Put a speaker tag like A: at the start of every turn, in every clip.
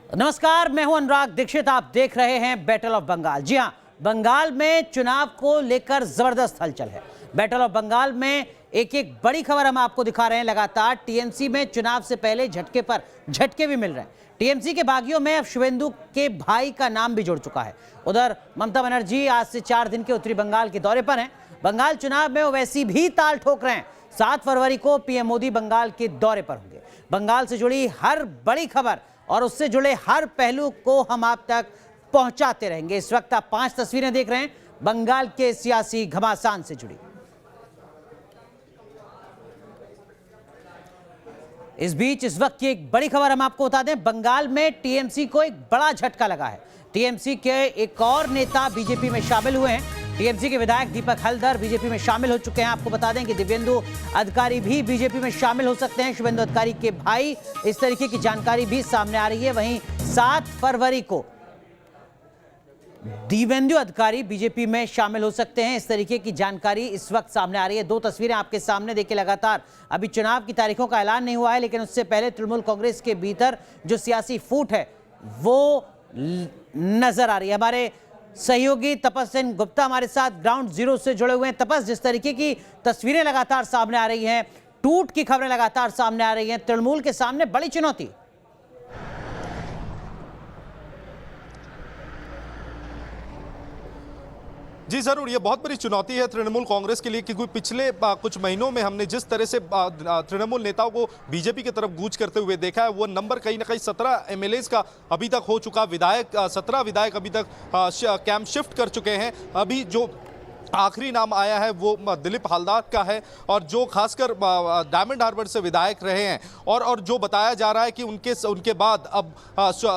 A: नमस्कार, मैं हूं अनुराग दीक्षित। आप देख रहे हैं बैटल ऑफ बंगाल। जी हां, बंगाल में चुनाव को लेकर जबरदस्त हलचल है। बैटल ऑफ बंगाल में एक एक बड़ी खबर हम आपको दिखा रहे हैं। लगातार टीएमसी में चुनाव से पहले झटके पर झटके भी मिल रहे हैं। टीएमसी के बागियों में अब शुभेंदु के भाई का नाम भी जुड़ चुका है। उधर ममता बनर्जी आज से 4 दिन के उत्तरी बंगाल के दौरे पर हैं। बंगाल चुनाव में ओवैसी भी ताल ठोक रहे हैं। 7 फरवरी को पीएम मोदी बंगाल के दौरे पर होंगे। बंगाल से जुड़ी हर बड़ी खबर और उससे जुड़े हर पहलू को हम आप तक पहुंचाते रहेंगे। इस वक्त आप 5 तस्वीरें देख रहे हैं बंगाल के सियासी घमासान से जुड़ी। इस बीच इस वक्त की एक बड़ी खबर हम आपको बता दें। बंगाल में टीएमसी को एक बड़ा झटका लगा है। टीएमसी के एक और नेता बीजेपी में शामिल हुए हैं। टीएमसी के विधायक दीपक हल्दर बीजेपी में शामिल हो चुके हैं। आपको बता दें कि दिव्येंदु अधिकारी भी बीजेपी में शामिल हो सकते हैं। शुभेंदु अधिकारी के भाई, इस तरीके की जानकारी भी सामने आ रही है। वहीं 7 फरवरी को दिव्येंदु अधिकारी बीजेपी में शामिल हो सकते हैं। इस तरीके की जानकारी इस वक्त सामने आ रही है। 2 तस्वीरें आपके सामने देखिए। लगातार अभी चुनाव की तारीखों का ऐलान नहीं हुआ है, लेकिन उससे पहले तृणमूल कांग्रेस के भीतर जो सियासी फूट है वो नजर आ रही है। हमारे सहयोगी तपस सेन गुप्ता हमारे साथ ग्राउंड जीरो से जुड़े हुए हैं। तपस, जिस तरीके की तस्वीरें लगातार सामने आ रही हैं, टूट की खबरें लगातार सामने आ रही हैं, तृणमूल के सामने बड़ी चुनौती।
B: जी जरूर, ये बहुत बड़ी चुनौती है तृणमूल कांग्रेस के लिए, क्योंकि पिछले कुछ महीनों में हमने जिस तरह से तृणमूल नेताओं को बीजेपी की तरफ कूच करते हुए देखा है, वो नंबर कहीं ना कहीं 17 एमएलएज का अभी तक हो चुका। 17 विधायक अभी तक कैंप शिफ्ट कर चुके हैं। अभी जो आखिरी नाम आया है वो दिलीप हल्दार का है, और जो खासकर डायमंड हार्बर से विधायक रहे हैं। और जो बताया जा रहा है कि उनके बाद अब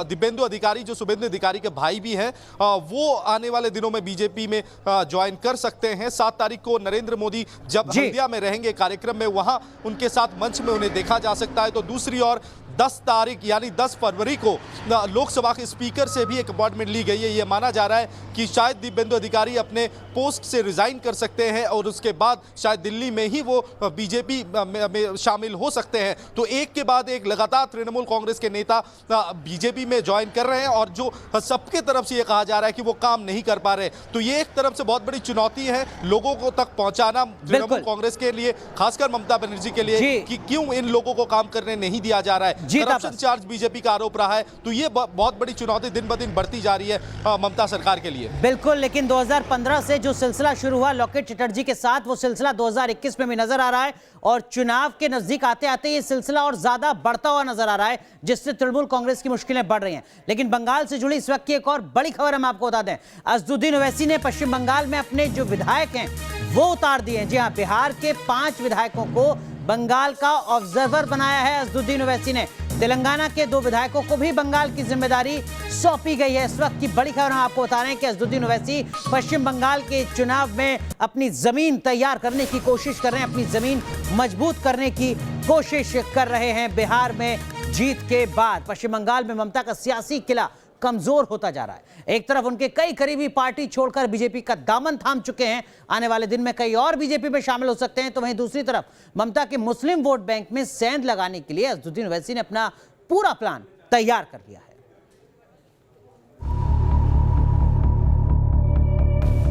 B: दिव्येंदु अधिकारी, जो शुभेंदु अधिकारी के भाई भी हैं, वो आने वाले दिनों में बीजेपी में ज्वाइन कर सकते हैं। 7 तारीख को नरेंद्र मोदी जब हल्दिया में रहेंगे कार्यक्रम में, वहां उनके साथ मंच में उन्हें देखा जा सकता है। तो दूसरी ओर 10 तारीख यानी 10 फरवरी को लोकसभा के स्पीकर से भी एक अपॉइंटमेंट ली गई है। ये माना जा रहा है कि शायद दिव्येंदु अधिकारी अपने पोस्ट से रिजाइन कर सकते हैं और उसके बाद शायद दिल्ली में ही वो बीजेपी में शामिल हो सकते हैं। तो एक के बाद एक लगातार तृणमूल कांग्रेस के नेता बीजेपी में ज्वाइन कर रहे हैं, और जो सबके तरफ से ये कहा जा रहा है कि वो काम नहीं कर पा रहे। तो ये एक तरफ से बहुत बड़ी चुनौती है लोगों को तक पहुंचाना तृणमूल कांग्रेस के लिए, खासकर ममता बनर्जी के लिए, कि क्यों इन लोगों को काम करने नहीं दिया जा रहा है। करप्शन चार्ज बीजेपी का आरोप रहा है। तो ये बहुत बड़ी चुनौती दिन ब दिन बढ़ती जा रही है ममता सरकार के लिए।
A: बिल्कुल, लेकिन 2015 से जो सिलसिला शुरू हुआ लॉकेट चटर्जी के साथ, वो सिलसिला 2021 में भी नजर आ रहा है, और चुनाव के नजदीक आते आते ये सिलसिला और ज्यादा बढ़ता हुआ नजर आ रहा है, जिससे तृणमूल कांग्रेस की मुश्किलें बढ़ रही हैं। लेकिन बंगाल से जुड़ी इस वक्त की एक और बड़ी खबर हम आपको बता दें। असदुद्दीन ओवैसी ने पश्चिम बंगाल में अपने जो विधायक हैं वो उतार दिए हैं। जी हां, बिहार के 5 विधायकों को बंगाल का ऑब्जर्वर बनाया है असदुद्दीन ओवैसी ने। तेलंगाना के 2 विधायकों को भी बंगाल की जिम्मेदारी सौंपी गई है। इस वक्त की बड़ी खबर हम आपको बता रहे हैं कि असदुद्दीन ओवैसी पश्चिम बंगाल के चुनाव में अपनी जमीन तैयार करने की कोशिश कर रहे हैं, अपनी जमीन मजबूत करने की कोशिश कर रहे हैं। बिहार में जीत के बाद पश्चिम बंगाल में ममता का सियासी किला कमजोर होता जा रहा है। एक तरफ उनके कई करीबी पार्टी छोड़कर बीजेपी का दामन थाम चुके हैं, आने वाले दिन में कई और बीजेपी में शामिल हो सकते हैं। तो वहीं दूसरी तरफ ममता के मुस्लिम वोट बैंक में सेंध लगाने के लिए असदुद्दीन ओवैसी ने अपना पूरा प्लान तैयार कर लिया है।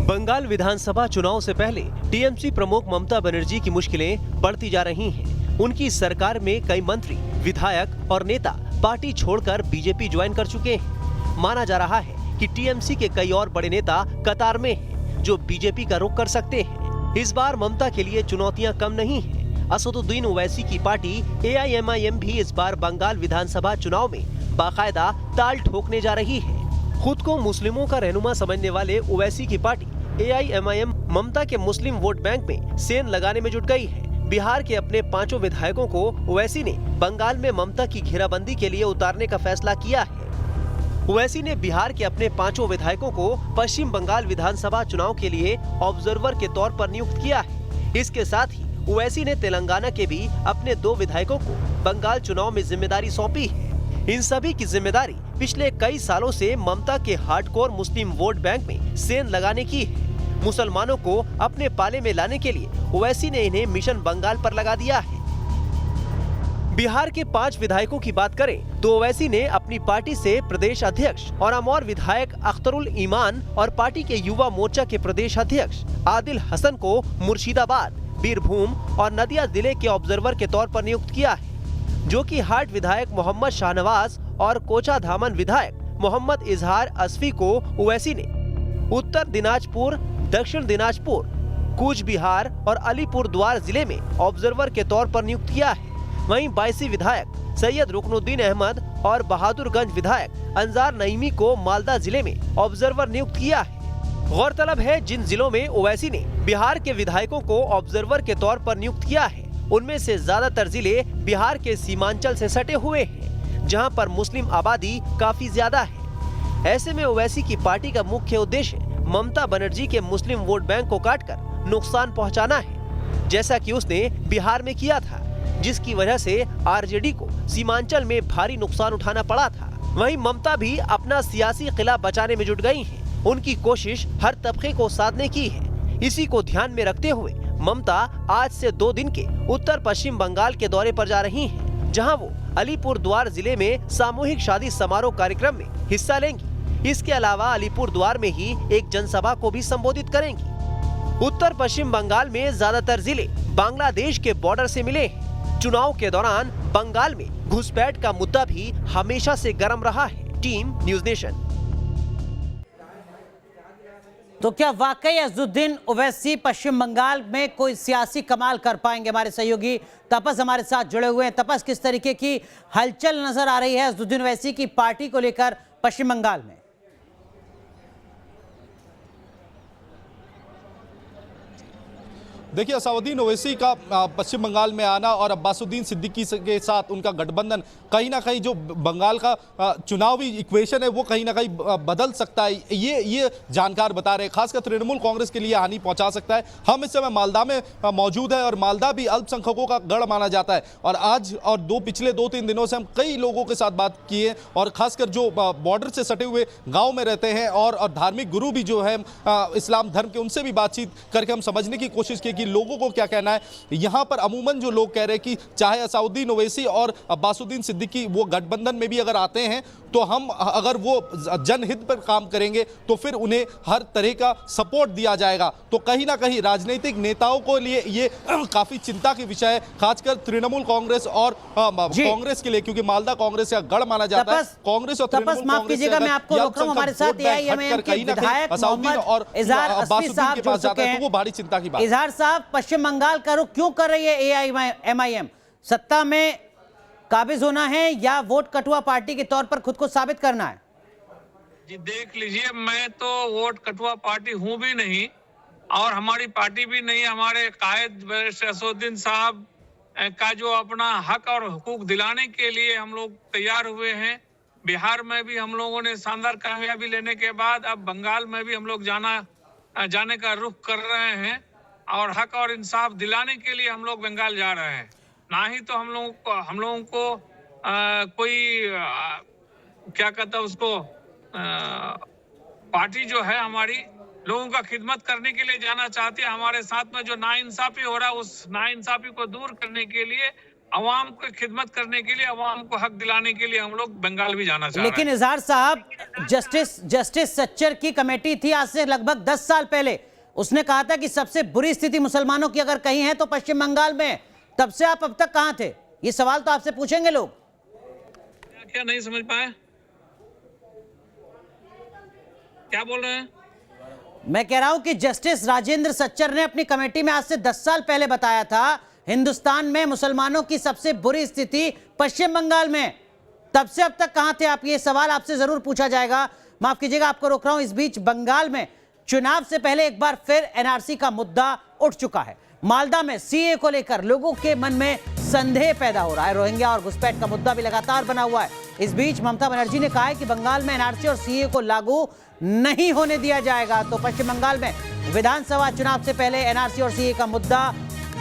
C: बंगाल विधानसभा चुनाव से पहले टीएमसी प्रमुख ममता बनर्जी की मुश्किलें बढ़ती जा रही हैं। उनकी सरकार में कई मंत्री, विधायक और नेता पार्टी छोड़कर बीजेपी ज्वाइन कर चुके हैं। माना जा रहा है कि टीएमसी के कई और बड़े नेता कतार में हैं, जो बीजेपी का रुख कर सकते हैं। इस बार ममता के लिए चुनौतियां कम नहीं हैं। असदुद्दीन ओवैसी की पार्टी एआईएमआईएम भी इस बार बंगाल विधानसभा चुनाव में बाकायदा ताल ठोकने जा रही है। खुद को मुस्लिमों का रहनुमा समझने वाले ओवैसी की पार्टी एआईएमआईएम ममता के मुस्लिम वोट बैंक में सेंध लगाने में जुट गई है। बिहार के अपने 5 विधायकों को ओवैसी ने बंगाल में ममता की घेराबंदी के लिए उतारने का फैसला किया है। ओवैसी ने बिहार के अपने 5 विधायकों को पश्चिम बंगाल विधानसभा चुनाव के लिए ऑब्जर्वर के तौर पर नियुक्त किया है। इसके साथ ही ओवैसी ने तेलंगाना के भी अपने 2 विधायकों को बंगाल चुनाव में जिम्मेदारी सौंपी है। इन सभी की जिम्मेदारी पिछले कई सालों से ममता के हार्डकोर मुस्लिम वोट बैंक में सेंध लगाने की है। मुसलमानों को अपने पाले में लाने के लिए ओवैसी ने इन्हें मिशन बंगाल पर लगा दिया है। बिहार के 5 विधायकों की बात करें तो ओवैसी ने अपनी पार्टी से प्रदेश अध्यक्ष और अमौर विधायक अख्तरुल ईमान और पार्टी के युवा मोर्चा के प्रदेश अध्यक्ष आदिल हसन को मुर्शिदाबाद, बीरभूम और नदिया जिले के ऑब्जर्वर के तौर पर नियुक्त किया है, जो कि हाट विधायक मोहम्मद शाहनवाज और कोचा धामन विधायक मोहम्मद इजहार असफी को ओवैसी ने उत्तर दिनाजपुर, दक्षिण दिनाजपुर, कूच बिहार और अलीपुर द्वार जिले में ऑब्जर्वर के तौर पर नियुक्त किया है। वहीं 22 विधायक सैयद रुकनुद्दीन अहमद और बहादुरगंज विधायक अंजार नईमी को मालदा जिले में ऑब्जर्वर नियुक्त किया है। गौरतलब है जिन जिलों में ओवैसी ने बिहार के विधायकों को ऑब्जर्वर के तौर पर नियुक्त किया है, उनमें से ज्यादातर जिले बिहार के सीमांचल से सटे हुए हैं, जहां पर मुस्लिम आबादी काफी ज्यादा है। ऐसे में ओवैसी की पार्टी का मुख्य उद्देश्य ममता बनर्जी के मुस्लिम वोट बैंक को काटकर नुकसान पहुंचाना है, जैसा कि उसने बिहार में किया था, जिसकी वजह से आरजेडी को सीमांचल में भारी नुकसान उठाना पड़ा था। वहीं ममता भी अपना सियासी किला बचाने में जुट गई हैं। उनकी कोशिश हर तबके को साधने की है। इसी को ध्यान में रखते हुए ममता आज से 2 दिन के उत्तर पश्चिम बंगाल के दौरे पर जा रही हैं, जहां वो अलीपुर द्वार जिले में सामूहिक शादी समारोह कार्यक्रम में हिस्सा लेंगी। इसके अलावा अलीपुर द्वार में ही एक जनसभा को भी संबोधित करेंगी। उत्तर पश्चिम बंगाल में ज्यादातर जिले बांग्लादेश के बॉर्डर से मिले हैं। चुनाव के दौरान बंगाल में घुसपैठ का मुद्दा भी हमेशा से गर्म रहा है। Team news nation.
A: तो क्या वाकई अज़दुद्दीन ओवैसी पश्चिम बंगाल में कोई सियासी कमाल कर पाएंगे? हमारे सहयोगी तपस हमारे साथ जुड़े हुए हैं। तपस, किस तरीके की हलचल नजर आ रही है अज़दुद्दीन ओवैसी की पार्टी को लेकर पश्चिम बंगाल में?
B: देखिए, असाउद्दीन ओवैसी का पश्चिम बंगाल में आना और अब्बासुद्दीन सिद्दीकी के साथ उनका गठबंधन कहीं ना कहीं जो बंगाल का चुनावी इक्वेशन है वो कहीं ना कहीं बदल सकता है, ये जानकार बता रहे हैं। खासकर तृणमूल कांग्रेस के लिए हानि पहुंचा सकता है। हम इस समय मालदा में मौजूद है और मालदा भी अल्पसंख्यकों का गढ़ माना जाता है। और आज और पिछले 2-3 दिनों से हम कई लोगों के साथ बात किए और खासकर जो बॉर्डर से सटे हुए गाँव में रहते हैं और धार्मिक गुरु भी जो है इस्लाम धर्म के, उनसे भी बातचीत करके हम समझने की कोशिश की कि लोगों को क्या कहना है। यहां पर अमूमन जो लोग कह रहे हैं कि चाहे असाउद्दीन ओवैसी और अब्बासुद्दीन सिद्दीकी वो गठबंधन में भी अगर आते हैं तो हम अगर वो जनहित पर काम करेंगे तो फिर उन्हें हर तरह का सपोर्ट दिया जाएगा। तो कहीं ना कहीं राजनीतिक नेताओं को लिए ये काफी चिंता की विषय है, खासकर तृणमूल कांग्रेस और कांग्रेस के लिए, क्योंकि मालदा कांग्रेस का गढ़ माना जाता है। कांग्रेस और तृणमूल
A: माफ कीजिएगा, मैं आपको रोक रहा हूं। हमारे साथ एआईएमआईएम के विधायक मोहम्मद इजहार असफी साहब जुड़ चुके हैं।
B: वो बड़ी चिंता की बात।
A: इजहार साहब, पश्चिम बंगाल का रुख क्यों कर रही है एआईएमआईएम? सत्ता में काबिज होना है या वोट कटुआ पार्टी के तौर पर खुद को साबित करना है?
D: जी देख लीजिए, मैं तो वोट कटुआ पार्टी हूं भी नहीं और हमारी पार्टी भी नहीं। हमारे कायद असदुद्दीन साहब का जो अपना हक और हुकूक दिलाने के लिए हम लोग तैयार हुए हैं। बिहार में भी हम लोगों ने शानदार कामयाबी लेने के बाद अब बंगाल में भी हम लोग जाने का रुख कर रहे हैं और हक और इंसाफ दिलाने के लिए हम लोग बंगाल जा रहे हैं। ना ही तो हम लोगों को कोई क्या कहता है उसको पार्टी जो है हमारी लोगों का खिदमत करने के लिए जाना चाहती है। हमारे साथ में जो नाइंसाफी हो रहा है उस नाइंसाफी को दूर करने के लिए, अवाम को खिदमत करने के लिए, अवाम को हक दिलाने के लिए हम लोग बंगाल भी जाना चाह रहे हैं।
A: लेकिन इजहार साहब, जस्टिस सच्चर की कमेटी थी आज से लगभग 10 साल पहले। उसने कहा था कि सबसे बुरी स्थिति मुसलमानों की अगर कहीं है तो पश्चिम बंगाल में। तब से आप अब तक कहां थे? ये सवाल तो आपसे पूछेंगे लोग।
D: क्या नहीं समझ पाए? क्या बोल रहे हैं?
A: मैं कह रहा हूं कि जस्टिस राजेंद्र सच्चर ने अपनी कमेटी में आज से 10 साल पहले बताया था हिंदुस्तान में मुसलमानों की सबसे बुरी स्थिति पश्चिम बंगाल में। तब से अब तक कहां थे आप? ये सवाल आपसे जरूर पूछा जाएगा। माफ कीजिएगा, आपको रोक रहा हूं। इस बीच बंगाल में चुनाव से पहले एक बार फिर एनआरसी का मुद्दा उठ चुका है। मालदा में सीए को लेकर लोगों के मन में संदेह पैदा हो रहा है। रोहिंग्या और घुसपैठ का मुद्दा भी लगातार बना हुआ है। इस बीच ममता बनर्जी ने कहा है कि बंगाल में एनआरसी और सीए को लागू नहीं होने दिया जाएगा। तो पश्चिम बंगाल में विधानसभा चुनाव से पहले एनआरसी और सीए का मुद्दा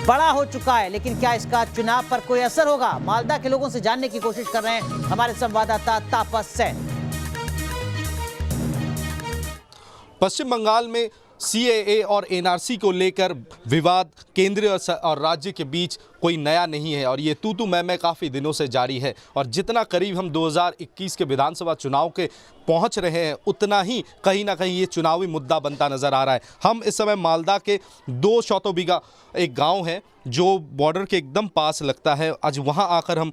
A: बड़ा हो चुका है, लेकिन क्या इसका चुनाव पर कोई असर होगा? मालदा के लोगों से जानने की कोशिश कर रहे हैं हमारे संवाददाता तापस सेन।
B: पश्चिम बंगाल में सीएए और एनआरसी को लेकर विवाद केंद्र और राज्य के बीच कोई नया नहीं है और ये तू मैं काफ़ी दिनों से जारी है। और जितना करीब हम 2021 के विधानसभा चुनाव के पहुंच रहे हैं उतना ही कहीं ना कहीं ये चुनावी मुद्दा बनता नज़र आ रहा है। हम इस समय मालदा के 200 बीघा एक गांव है जो बॉर्डर के एकदम पास लगता है। आज वहां आकर हम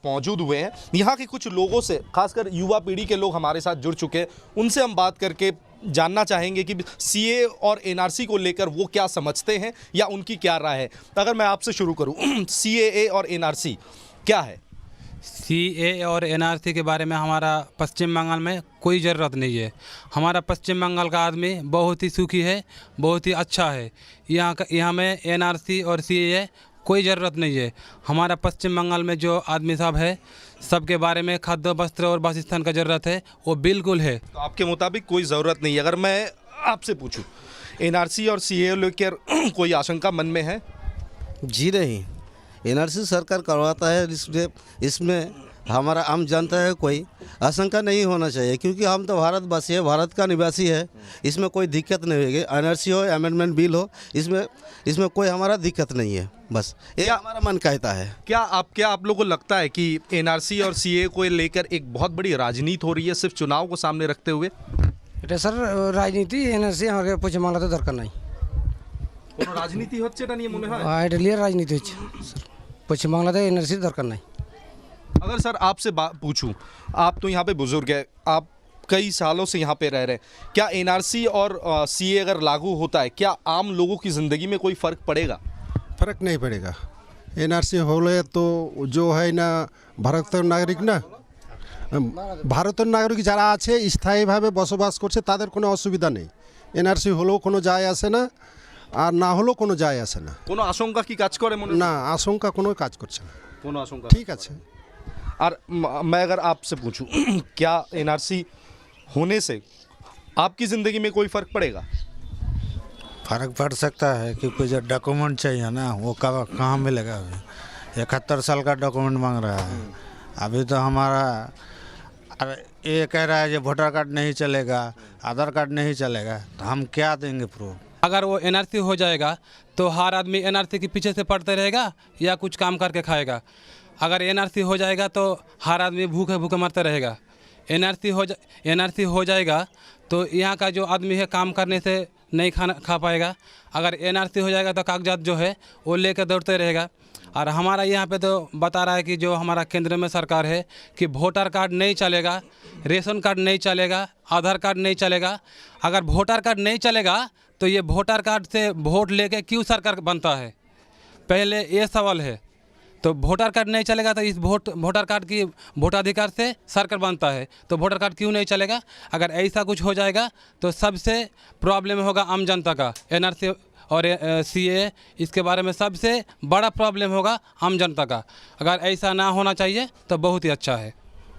B: मौजूद हुए हैं। यहाँ के कुछ लोगों से, खासकर युवा पीढ़ी के लोग हमारे साथ जुड़ चुके हैं, उनसे हम बात करके जानना चाहेंगे कि सीए और एनआरसी को लेकर वो क्या समझते हैं या उनकी क्या राय है। अगर मैं आपसे शुरू करूं, सीएए और एनआरसी क्या है?
E: सीए और एनआरसी के बारे में हमारा पश्चिम बंगाल में कोई ज़रूरत नहीं है। हमारा पश्चिम बंगाल का आदमी बहुत ही सुखी है, बहुत ही अच्छा है। यहाँ में एनआरसी और सीए कोई ज़रूरत नहीं है। हमारा पश्चिम बंगाल में जो आदमी सब है, सबके बारे में खाद्य वस्त्र और वासस्थान का ज़रूरत है, वो बिल्कुल है।
B: तो आपके मुताबिक कोई ज़रूरत नहीं है। अगर मैं आपसे पूछूं, एनआरसी और सीए लेकर कोई आशंका मन में है?
F: जी नहीं, एनआरसी सरकार करवाता है, इसमें हमारा आम जनता है कोई आशंका नहीं होना चाहिए, क्योंकि हम तो भारतवासी है, भारत का निवासी है। इसमें कोई दिक्कत नहीं होगी। एनआरसी हो, अमेंडमेंट बिल हो, इसमें कोई हमारा दिक्कत नहीं है। बस ये हमारा मन कहता है।
B: क्या आप लोगों को लगता है कि एनआरसी और सीए को लेकर एक बहुत बड़ी राजनीति हो रही है सिर्फ चुनाव को सामने रखते हुए?
G: এটা স্যার রাজনীতি এনআরসি আমাদের পশ্চিমবাংলাতে দরকার নাই।
B: কোনো রাজনীতি হচ্ছে না নিয়ে মনে হয়?
G: এটা ক্লিয়ার রাজনীতি হচ্ছে স্যার, পশ্চিমবাংলাতে এনআরসি দরকার নাই।
B: अगर सर आपसे पूछूं, आप तो यहाँ पे बुजुर्ग है, आप कई सालों से यहाँ पे रह रहे हैं, क्या एनआरसी और सीए अगर लागू होता है, क्या आम लोगों की ज़िंदगी में कोई फ़र्क पड़ेगा?
H: फर्क नहीं पड़ेगा। एनआरसी होले तो जो है ना ভারতের নাগরিক না, ভারতের নাগরিক যারা আছে স্থায়ীভাবে বসবাস করছে তাদের কোনো অসুবিধা নেই। এনআরসি হলেও কোনো যায় আসে না, আর না হলেও কোনো যায় আসে না।
B: কোনো আশঙ্কা কি কাজ করে মনে?
H: না, আশঙ্কা কোনো কাজ করছে না।
B: কোনো আশঙ্কা
H: ঠিক আছে।
B: और मैं अगर आपसे पूछूं, क्या एनआरसी होने से आपकी ज़िंदगी में कोई फ़र्क पड़ेगा?
I: फ़र्क पड़ सकता है, क्योंकि जो डॉक्यूमेंट चाहिए ना वो कहाँ मिलेगा? अभी 71 साल का डॉक्यूमेंट मांग रहा है। अभी तो हमारा ये कह रहा है जो वोटर कार्ड नहीं चलेगा, आधार कार्ड नहीं चलेगा, तो हम क्या देंगे प्रूफ?
E: अगर वो एनआरसी हो जाएगा तो हर आदमी एनआरसी के पीछे से पड़ते रहेगा या कुछ काम करके खाएगा। अगर एनआरसी हो जाएगा तो हर आदमी भूखे भूखे मरते रहेगा। एनआरसी हो जाएगा तो यहाँ का जो आदमी है काम करने से नहीं खा पाएगा। अगर एनआरसी हो जाएगा तो कागजात जो है वो लेकर दौड़ते रहेगा। और हमारा यहाँ पे तो बता रहा है कि जो हमारा केंद्र में सरकार है कि वोटर कार्ड नहीं चलेगा, रेशन कार्ड नहीं चलेगा, आधार कार्ड नहीं चलेगा। अगर वोटर कार्ड नहीं चलेगा तो ये वोटर कार्ड से वोट लेके क्यों सरकार बनता है? पहले ये सवाल है। तो वोटर कार्ड नहीं चलेगा तो इस वोटर कार्ड की वोटाधिकार से सरकार बनता है, तो वोटर कार्ड क्यों नहीं चलेगा? अगर ऐसा कुछ हो जाएगा तो सबसे प्रॉब्लम होगा आम जनता का। एनआरसी और सीए, इसके बारे में सबसे बड़ा प्रॉब्लम होगा आम जनता का। अगर ऐसा ना होना चाहिए तो बहुत ही अच्छा है।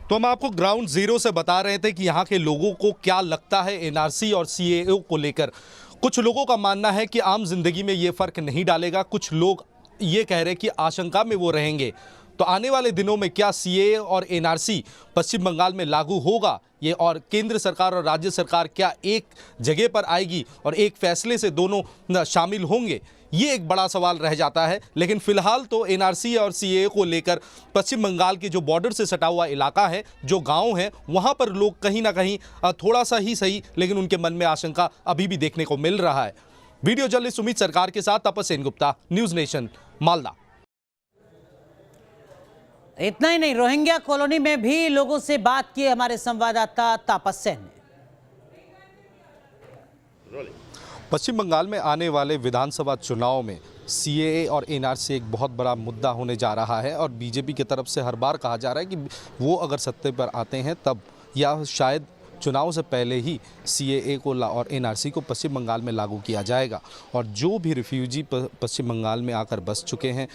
B: तो हम आपको ग्राउंड जीरो से बता रहे थे कि यहाँ के लोगों को क्या लगता है एनआरसी और सीएए को लेकर। कुछ लोगों का मानना है कि आम जिंदगी में ये फ़र्क नहीं डालेगा। कुछ लोग ये कह रहे हैं कि आशंका में वो रहेंगे। तो आने वाले दिनों में क्या सीएए और एनआरसी पश्चिम बंगाल में लागू होगा ये, और केंद्र सरकार और राज्य सरकार क्या एक जगह पर आएगी और एक फैसले से दोनों शामिल होंगे, ये एक बड़ा सवाल रह जाता है। लेकिन फिलहाल तो एनआरसी और सीएए को लेकर पश्चिम बंगाल के जो बॉर्डर से सटा हुआ इलाका है, जो गांव है, वहां पर लोग कहीं ना कहीं थोड़ा सा ही सही लेकिन उनके मन में आशंका अभी भी देखने को मिल रहा है। वीडियो जर्नलिस्ट सुमित सरकार के साथ तापस सेन गुप्ता, न्यूज़ नेशन, मालदा।
A: इतना ही नहीं, रोहिंग्या कॉलोनी में भी लोगों से बात की हमारे संवाददाता तापस सेन ने।
B: पश्चिम बंगाल में आने वाले विधानसभा चुनाव में सीएए और एनआरसी एक बहुत बड़ा मुद्दा होने जा रहा है और बीजेपी की तरफ से हर बार कहा जा रहा है कि वो अगर सत्ते पर आते हैं तब, या शायद चुनाव से पहले ही सीएए को और एनआरसी को पश्चिम बंगाल में लागू किया जाएगा। और जो भी रिफ्यूजी पश्चिम बंगाल में आकर बस चुके हैं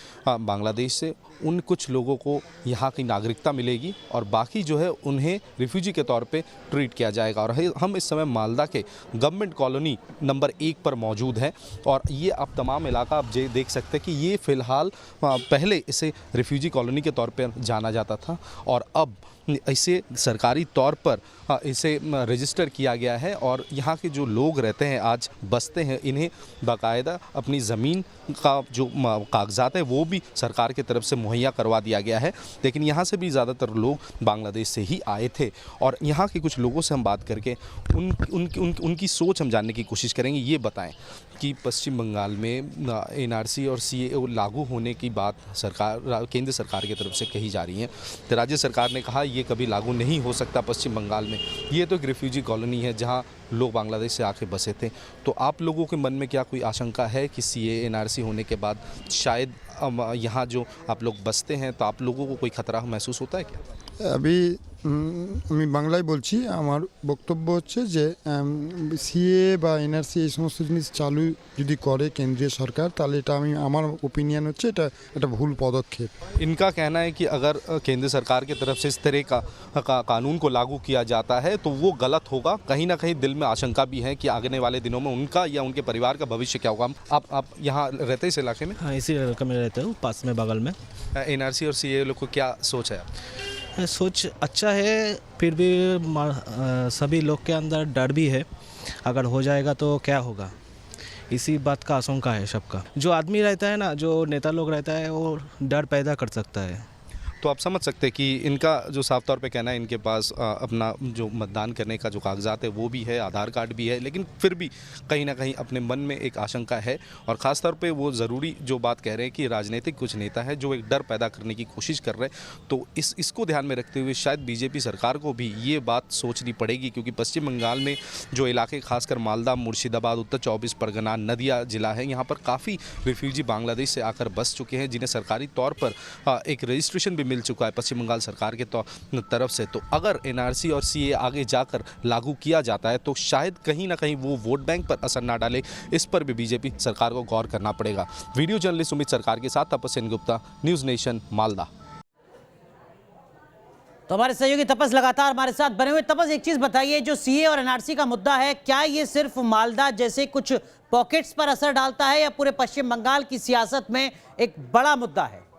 B: बांग्लादेश से, उन कुछ लोगों को यहाँ की नागरिकता मिलेगी और बाकी जो है उन्हें रिफ्यूजी के तौर पे ट्रीट किया जाएगा। और हम इस समय मालदा के गवर्नमेंट कॉलोनी नंबर 1 पर मौजूद हैं और ये अब तमाम इलाका आप देख सकते हैं कि ये फ़िलहाल पहले इसे रिफ्यूजी कॉलोनी के तौर पर जाना जाता था और अब इसे सरकारी तौर पर इसे रजिस्टर किया गया है और यहाँ के जो लोग रहते हैं, आज बसते हैं, इन्हें बाकायदा अपनी ज़मीन का जो कागजात है वो भी सरकार की तरफ से मुहैया करवा दिया गया है। लेकिन यहाँ से भी ज़्यादातर लोग बांग्लादेश से ही आए थे और यहाँ के कुछ लोगों से हम बात करके उनकी सोच हम जानने की कोशिश करेंगे। ये बताएं कि पश्चिम बंगाल में एनआरसी और सीएए लागू होने की बात केंद्र सरकार की तरफ से कही जा रही है, तो राज्य सरकार ने कहा ये कभी लागू नहीं हो सकता पश्चिम बंगाल में। ये तो एक रिफ्यूजी कॉलोनी है जहाँ लोग बांग्लादेश से आके बसे थे। तो आप लोगों के मन में क्या कोई आशंका है कि सीएए एनआरसी होने के बाद शायद यहाँ जो आप लोग बसते हैं तो आप लोगों को कोई खतरा महसूस होता है क्या?
J: अभी আমি বাংলায় বলছি। আমার বক্তব্য হচ্ছে যে সিএ বা এনআরসি এই সমস্ত জিনিস চালু যদি করে কেন্দ্রীয় সরকার তাহলে এটা আমার ওপিনিয়ন হচ্ছে এটা একটা ভুল পদক্ষেপ।
B: इनका कहना है कि अगर केंद्र सरकार की तरफ से इस तरह का कानून को लागू किया जाता है तो वो गलत होगा। कहीं ना कहीं दिल में आशंका भी है कि आने वाले दिनों में उनका या उनके परिवार का भविष्य क्या होगा। आप यहाँ रहते इस इलाके में?
K: हाँ, इसी इलाके में रहता हूँ, पास में बगल में।
B: एनआरसी और सीएए लोग को क्या सोच है?
K: सोच अच्छा है, फिर भी सभी लोग के अंदर डर भी है, अगर हो जाएगा तो क्या होगा, इसी बात का आशंका है सबका। जो आदमी रहता है ना, जो नेता लोग रहता है, वो डर पैदा कर सकता है।
B: तो आप समझ सकते हैं कि इनका जो साफ तौर पे कहना है, इनके पास अपना जो मतदान करने का जो कागजात है वो भी है, आधार कार्ड भी है, लेकिन फिर भी कहीं ना कहीं अपने मन में एक आशंका है। और ख़ास तौर पे वो ज़रूरी जो बात कह रहे हैं कि राजनीतिक कुछ नेता है जो एक डर पैदा करने की कोशिश कर रहे हैं। तो इसको ध्यान में रखते हुए शायद बीजेपी सरकार को भी ये बात सोचनी पड़ेगी, क्योंकि पश्चिम बंगाल में जो इलाके खासकर मालदा, मुर्शिदाबाद, उत्तर 24 परगना, नदिया ज़िला है, यहाँ पर काफ़ी रिफ्यूजी बांग्लादेश से आकर बस चुके हैं, जिन्हें सरकारी तौर पर एक रजिस्ट्रेशन भी मिल चुका है पश्चिम बंगाल सरकार के तरफ से। तो अगर एनआरसी और सीए आगे जाकर लागू किया जाता है तो शायद कहीं ना कहीं वो वोट बैंक पर असर ना डाले, इस पर भी बीजेपी सरकार को गौर करना पड़ेगा। वीडियो जर्नलिस्ट सुमित सरकार के साथ तपस सेन गुप्ता, न्यूज़ नेशन, मालदा।
A: तो हमारे सहयोगी तपस लगातार हमारे साथ बने हुए। तपस, एक चीज बताइए, जो सीए और एनआरसी का मुद्दा है, क्या ये सिर्फ मालदा जैसे कुछ पॉकेट्स पर असर डालता है या पूरे पश्चिम बंगाल की सियासत में एक बड़ा मुद्दा है?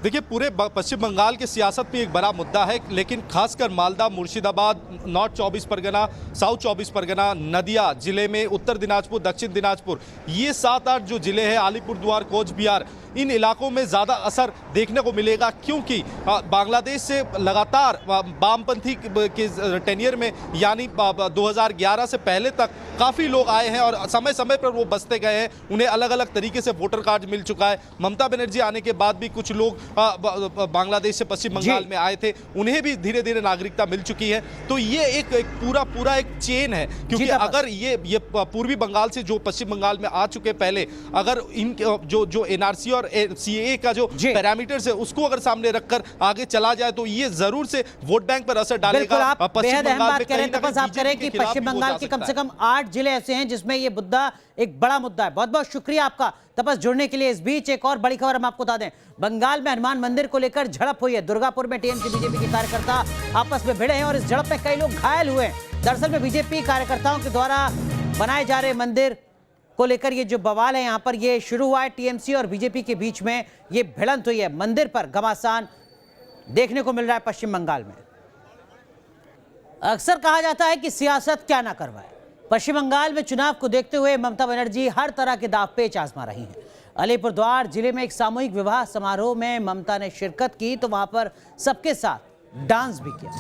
B: देखिए, पूरे पश्चिम बंगाल की सियासत में एक बड़ा मुद्दा है, लेकिन खासकर मालदा, मुर्शिदाबाद, नॉर्थ 24 परगना, साउथ 24 परगना, नदिया जिले में, उत्तर दिनाजपुर, दक्षिण दिनाजपुर, ये 7-8 जो जिले हैं, अलीपुरद्वार, कोच बिहार, इन इलाकों में ज़्यादा असर देखने को मिलेगा, क्योंकि बांग्लादेश से लगातार वामपंथी के टेनियर में यानी 2011 से पहले तक काफ़ी लोग आए हैं और समय समय पर वो बसते गए हैं। उन्हें अलग अलग तरीके से वोटर कार्ड मिल चुका है। ममता बनर्जी आने के बाद भी कुछ लोग बांग्लादेश से पश्चिम बंगाल में आए थे, उन्हें भी धीरे धीरे नागरिकता मिल चुकी है। तो ये एक पूरा एक चेन है, क्योंकि अगर ये पूर्वी बंगाल से जो पश्चिम बंगाल में आ चुके पहले, अगर इन जो एनआरसी और सीएए का जो पैरामीटर्स है उसको अगर सामने रखकर आगे चला जाए तो ये जरूर से वोट बैंक पर असर डालेगा।
A: पश्चिम बंगाल में कि पश्चिम बंगाल के कम से कम 8 जिले ऐसे हैं जिसमें ये मुद्दा एक बड़ा मुद्दा है। बहुत बहुत शुक्रिया आपका तपस जुड़ने के लिए। इस बीच एक और बड़ी खबर हम आपको बता दें, बंगाल में हनुमान मंदिर को लेकर झड़प हुई है। दुर्गापुर में टीएमसी बीजेपी के कार्यकर्ता आपस में भिड़े हैं और इस झड़प में कई लोग घायल हुए हैं। दरअसल में बीजेपी कार्यकर्ताओं के द्वारा बनाए जा रहे मंदिर को लेकर ये जो बवाल है यहाँ पर ये शुरू हुआ है। टीएमसी और बीजेपी के बीच में ये भिड़ंत हुई है। मंदिर पर घमासान देखने को मिल रहा है पश्चिम बंगाल में। अक्सर कहा जाता है कि सियासत क्या ना करवाए। पश्चिम बंगाल में चुनाव को देखते हुए ममता बनर्जी हर तरह के दावपेच आजमा रही हैं। अलीपुरद्वार जिले में एक सामूहिक विवाह समारोह में ममता ने शिरकत की तो वहां पर सबके साथ डांस भी किया।